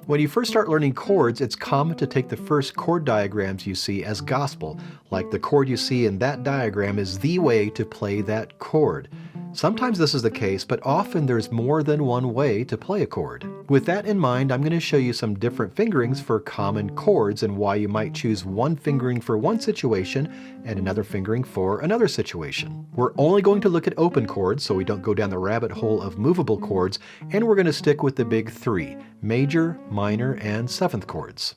When you first start learning chords, it's common to take the first chord diagrams you see as gospel, like the chord you see in that diagram is the way to play that chord. Sometimes this is the case, but often there's more than one way to play a chord. With that in mind, I'm going to show you some different fingerings for common chords and why you might choose one fingering for one situation and another fingering for another situation. We're only going to look at open chords so we don't go down the rabbit hole of movable chords, and we're going to stick with the big three: major, minor, and seventh chords.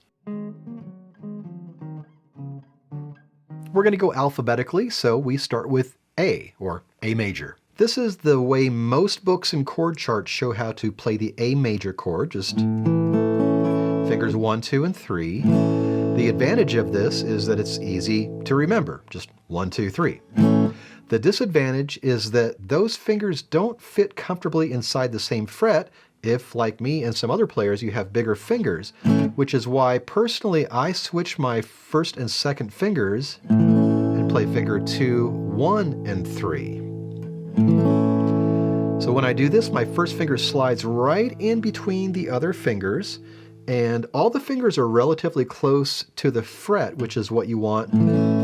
We're going to go alphabetically, so we start with A, or A major. This is the way most books and chord charts show how to play the A major chord, just fingers 1, 2, and 3. The advantage of this is that it's easy to remember, just 1, 2, 3. The disadvantage is that those fingers don't fit comfortably inside the same fret if, like me and some other players, you have bigger fingers, which is why personally I switch my first and second fingers and play finger 2, 1, and 3. So when I do this, my first finger slides right in between the other fingers, and all the fingers are relatively close to the fret, which is what you want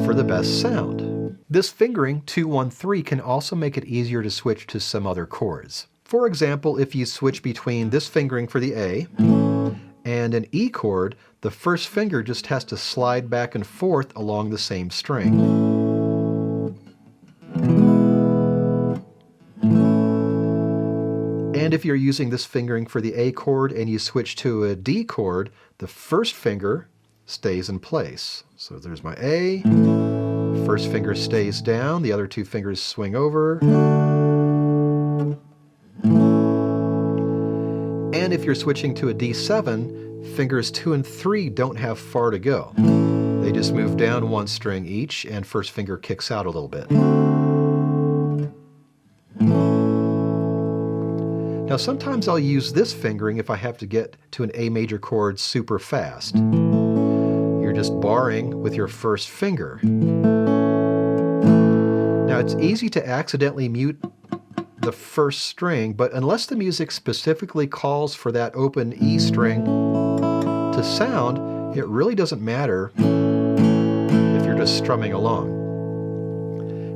for the best sound. This fingering, 2, 1, 3, can also make it easier to switch to some other chords. For example, if you switch between this fingering for the A and an E chord, the first finger just has to slide back and forth along the same string. And if you're using this fingering for the A chord and you switch to a D chord, the first finger stays in place. So there's my A, first finger stays down, the other two fingers swing over. And if you're switching to a D7, fingers 2 and 3 don't have far to go. They just move down one string each, and first finger kicks out a little bit. Now sometimes I'll use this fingering if I have to get to an A major chord super fast. You're just barring with your first finger. Now it's easy to accidentally mute the first string, but unless the music specifically calls for that open E string to sound, it really doesn't matter if you're just strumming along.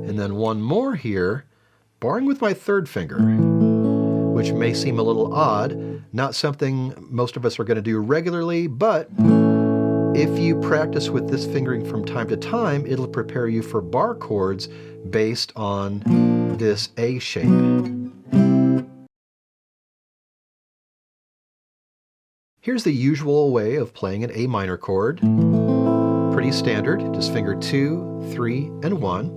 And then one more here, barring with my third finger, which may seem a little odd, not something most of us are going to do regularly, but if you practice with this fingering from time to time, it'll prepare you for bar chords based on this A shape. Here's the usual way of playing an A minor chord. Pretty standard, just finger 2, 3, and 1.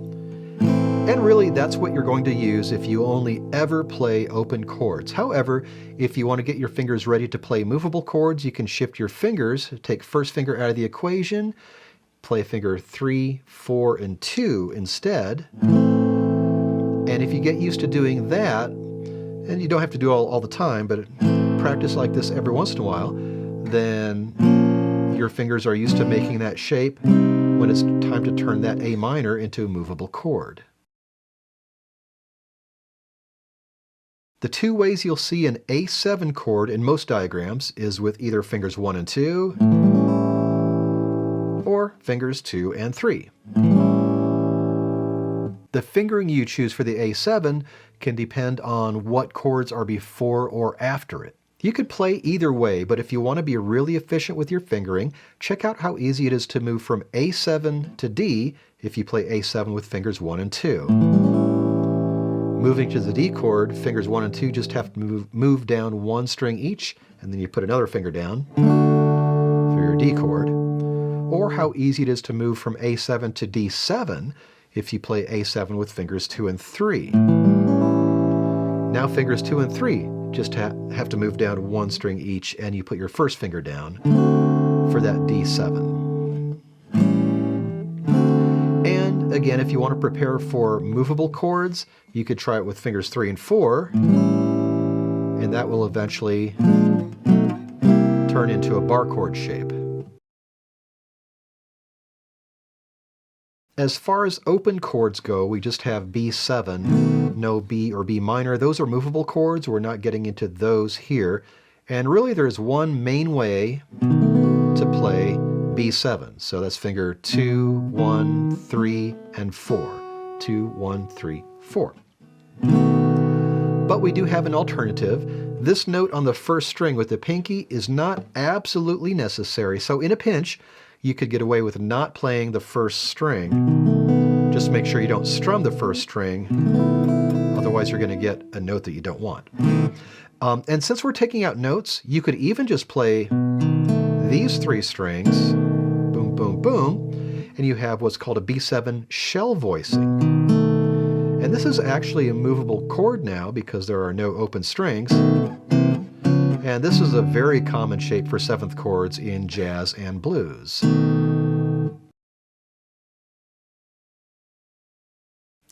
And really, that's what you're going to use if you only ever play open chords. However, if you want to get your fingers ready to play movable chords, you can shift your fingers, take first finger out of the equation, play finger 3, 4, and 2 instead. And if you get used to doing that, and you don't have to do it all the time, but practice like this every once in a while, then your fingers are used to making that shape when it's time to turn that A minor into a movable chord. The two ways you'll see an A7 chord in most diagrams is with either fingers 1 and 2 or fingers 2 and 3. The fingering you choose for the A7 can depend on what chords are before or after it. You could play either way, but if you want to be really efficient with your fingering, check out how easy it is to move from A7 to D if you play A7 with fingers 1 and 2. Moving to the D chord, fingers 1 and 2 just have to move down one string each, and then you put another finger down for your D chord. Or how easy it is to move from A7 to D7 if you play A7 with fingers 2 and 3. Now fingers 2 and 3 just have to move down one string each, and you put your first finger down for that D7. And again, if you want to prepare for movable chords, you could try it with fingers 3 and 4, and that will eventually turn into a bar chord shape. As far as open chords go, we just have B7, no B or B minor. Those are movable chords. We're not getting into those here. And really there's one main way to play B7. So that's finger 2, 1, 3, and 4. 2, 1, 3, 4. But we do have an alternative. This note on the first string with the pinky is not absolutely necessary. So in a pinch, you could get away with not playing the first string. Just make sure you don't strum the first string. Otherwise you're going to get a note that you don't want. And since we're taking out notes, you could even just play these 3 strings, boom, boom, boom, and you have what's called a B7 shell voicing. And this is actually a movable chord now because there are no open strings. And this is a very common shape for 7th chords in jazz and blues.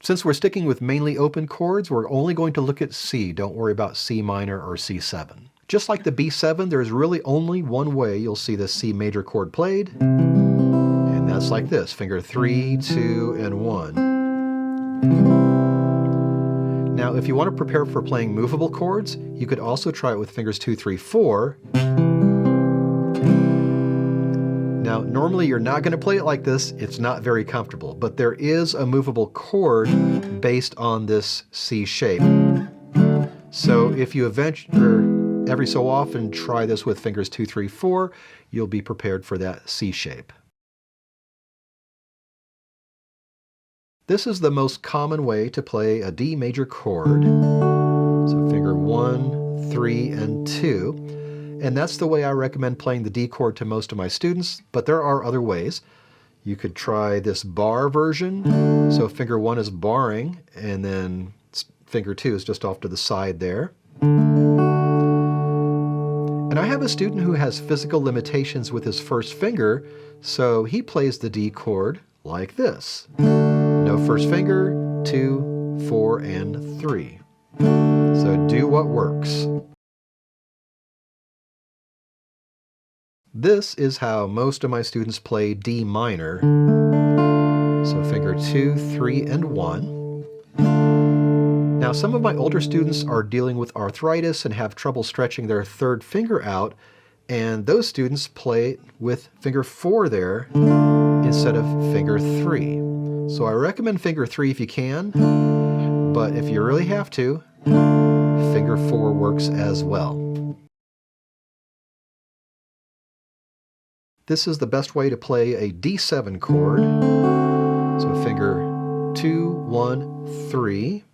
Since we're sticking with mainly open chords, we're only going to look at C. Don't worry about C minor or C7. Just like the B7, there's really only one way you'll see the C major chord played, and that's like this, finger 3, 2, and 1. Now, if you want to prepare for playing movable chords, you could also try it with fingers 2, 3, 4. Now, normally you're not going to play it like this. It's not very comfortable, but there is a movable chord based on this C shape. So if you every so often try this with fingers 2, 3, 4, you'll be prepared for that C shape. This is the most common way to play a D major chord. So finger 1, 3, and 2. And that's the way I recommend playing the D chord to most of my students, but there are other ways. You could try this bar version. So finger 1 is barring, and then finger 2 is just off to the side there. And I have a student who has physical limitations with his first finger, so he plays the D chord like this. No first finger, 2, 4, and 3. So do what works. This is how most of my students play D minor. So finger 2, 3, and 1. Now some of my older students are dealing with arthritis and have trouble stretching their third finger out, and those students play with finger 4 there instead of finger 3. So I recommend finger 3 if you can, but if you really have to, finger 4 works as well. This is the best way to play a D7 chord. So finger 2, 1, 3.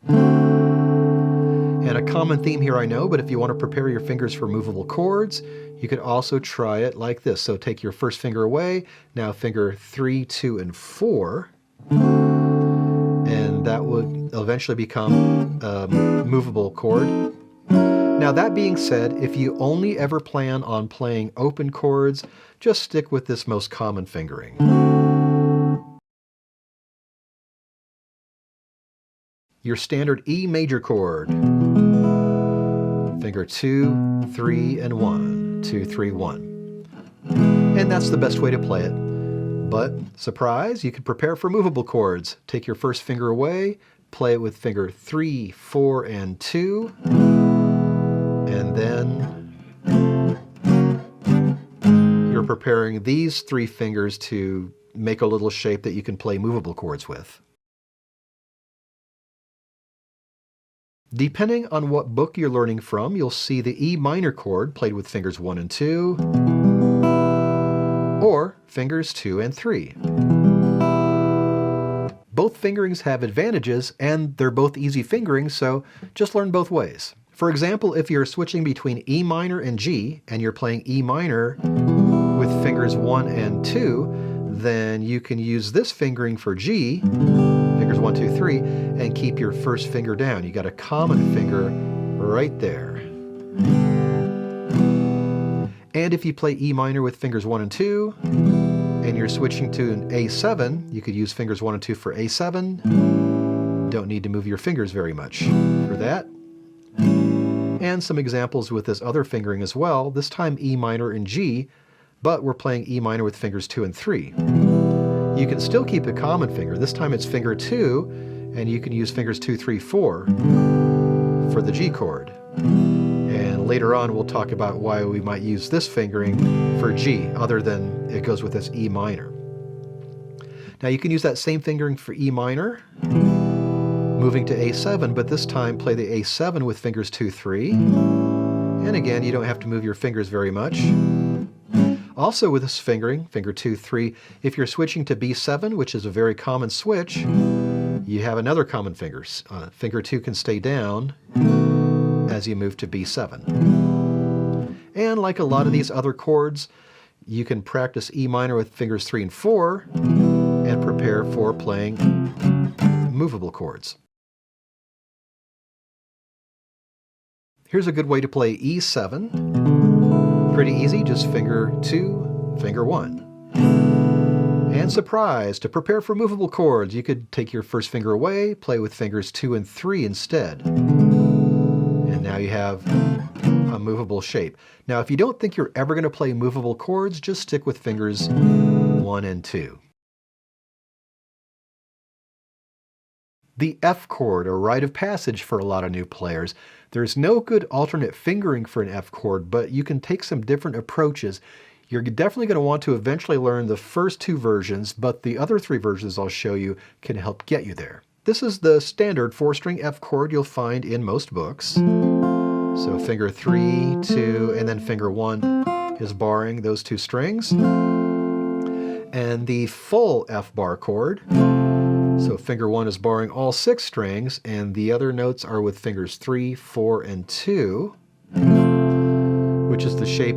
And a common theme here I know, but if you want to prepare your fingers for movable chords, you could also try it like this. So take your first finger away, now finger 3, 2, and 4. And that would eventually become a movable chord. Now that being said, if you only ever plan on playing open chords, just stick with this most common fingering. Your standard E major chord. Finger 2, 3, and 1. 2, 3, 1. And that's the best way to play it. But, surprise, you can prepare for movable chords. Take your first finger away, play it with finger 3, 4, and 2. And then you're preparing these 3 fingers to make a little shape that you can play movable chords with. Depending on what book you're learning from, you'll see the E minor chord played with fingers 1 and 2, or fingers 2 and 3. Both fingerings have advantages, and they're both easy fingerings, so just learn both ways. For example, if you're switching between E minor and G, and you're playing E minor with fingers 1 and 2, then you can use this fingering for G, fingers 1, 2, 3, and keep your first finger down. You got a common finger right there. And if you play E minor with fingers 1 and 2, and you're switching to an A7, you could use fingers 1 and 2 for A7. Don't need to move your fingers very much for that. And some examples with this other fingering as well, this time E minor and G, but we're playing E minor with fingers 2 and 3. You can still keep a common finger. This time it's finger 2, and you can use fingers 2, 3, 4 for the G chord. And later on we'll talk about why we might use this fingering for G, other than it goes with this E minor. Now you can use that same fingering for E minor, moving to A7, but this time play the A7 with fingers 2, 3. And again, you don't have to move your fingers very much. Also with this fingering, finger 2, 3, if you're switching to B7, which is a very common switch, you have another common finger. Finger 2 can stay down as you move to B7. And like a lot of these other chords, you can practice E minor with fingers 3 and 4 and prepare for playing movable chords. Here's a good way to play E7. Pretty easy, just finger 2, finger 1. And surprise, to prepare for movable chords, you could take your first finger away, play with fingers 2 and 3 instead. And now you have a movable shape. Now, if you don't think you're ever going to play movable chords, just stick with fingers 1 and 2. The F chord, a rite of passage for a lot of new players. There's no good alternate fingering for an F chord, but you can take some different approaches. You're definitely going to want to eventually learn the first 2 versions, but the other 3 versions I'll show you can help get you there. This is the standard 4-string F chord you'll find in most books. So finger 3, 2, and then finger 1 is barring those 2 strings. And the full F bar chord, so finger 1 is barring all 6 strings, and the other notes are with fingers 3, 4, and 2, which is the shape,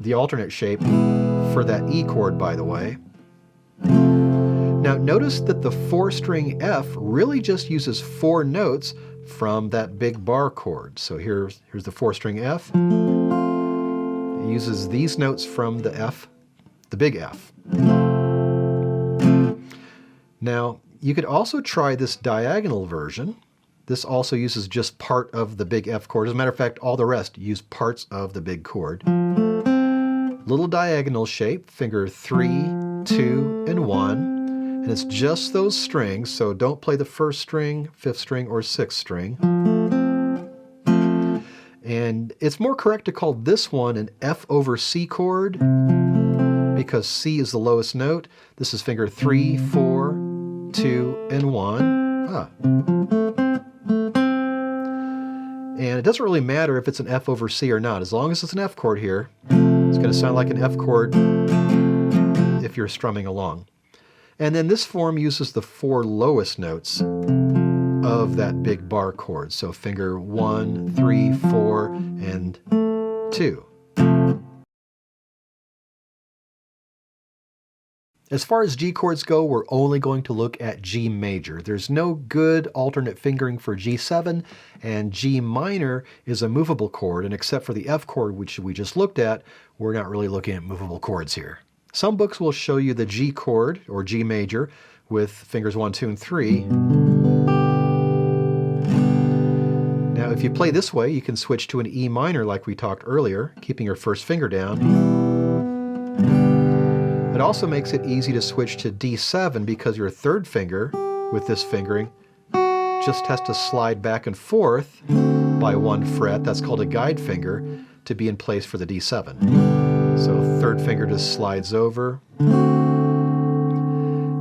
the alternate shape for that E chord, by the way. Now notice that the 4-string F really just uses 4 notes from that big bar chord. So here's the 4-string F. It uses these notes from the F, the big F. Now, you could also try this diagonal version. This also uses just part of the big F chord. As a matter of fact, all the rest use parts of the big chord. Little diagonal shape, finger 3, 2, and 1. And it's just those strings, so don't play the 1st string, 5th string, or 6th string. And it's more correct to call this one an F over C chord, because C is the lowest note. This is finger 3, 4, 2, and 1. And it doesn't really matter if it's an F over C or not. As long as it's an F chord here, it's going to sound like an F chord if you're strumming along. And then this form uses the 4 lowest notes of that big bar chord. So finger 1, 3, 4, and 2. As far as G chords go, we're only going to look at G major. There's no good alternate fingering for G7, and G minor is a movable chord, and except for the F chord, which we just looked at, we're not really looking at movable chords here. Some books will show you the G chord, or G major, with fingers 1, 2, and 3. Now, if you play this way, you can switch to an E minor like we talked earlier, keeping your first finger down. It also makes it easy to switch to D7 because your 3rd finger, with this fingering, just has to slide back and forth by 1 fret. That's called a guide finger to be in place for the D7. So 3rd finger just slides over.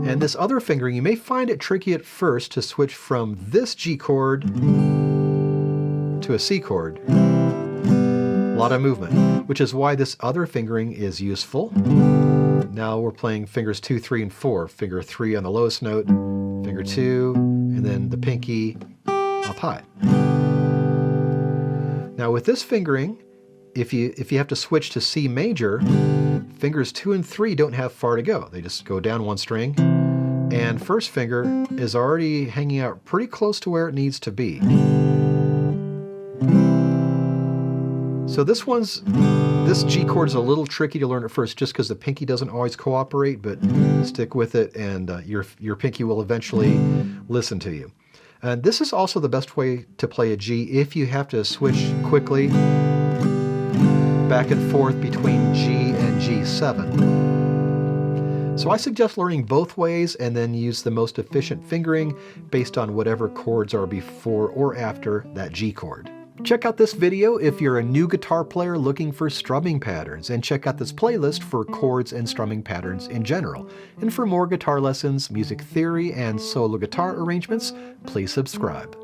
And this other fingering, you may find it tricky at first to switch from this G chord to a C chord. A lot of movement, which is why this other fingering is useful. Now we're playing fingers 2, 3, and 4. Finger 3 on the lowest note, finger 2, and then the pinky up high. Now with this fingering, if you have to switch to C major, fingers 2 and 3 don't have far to go. They just go down 1 string, and first finger is already hanging out pretty close to where it needs to be. So this G chord is a little tricky to learn at first just because the pinky doesn't always cooperate, but stick with it and your pinky will eventually listen to you. And this is also the best way to play a G if you have to switch quickly back and forth between G and G7. So I suggest learning both ways and then use the most efficient fingering based on whatever chords are before or after that G chord. Check out this video if you're a new guitar player looking for strumming patterns, and check out this playlist for chords and strumming patterns in general. And for more guitar lessons, music theory, and solo guitar arrangements, please subscribe.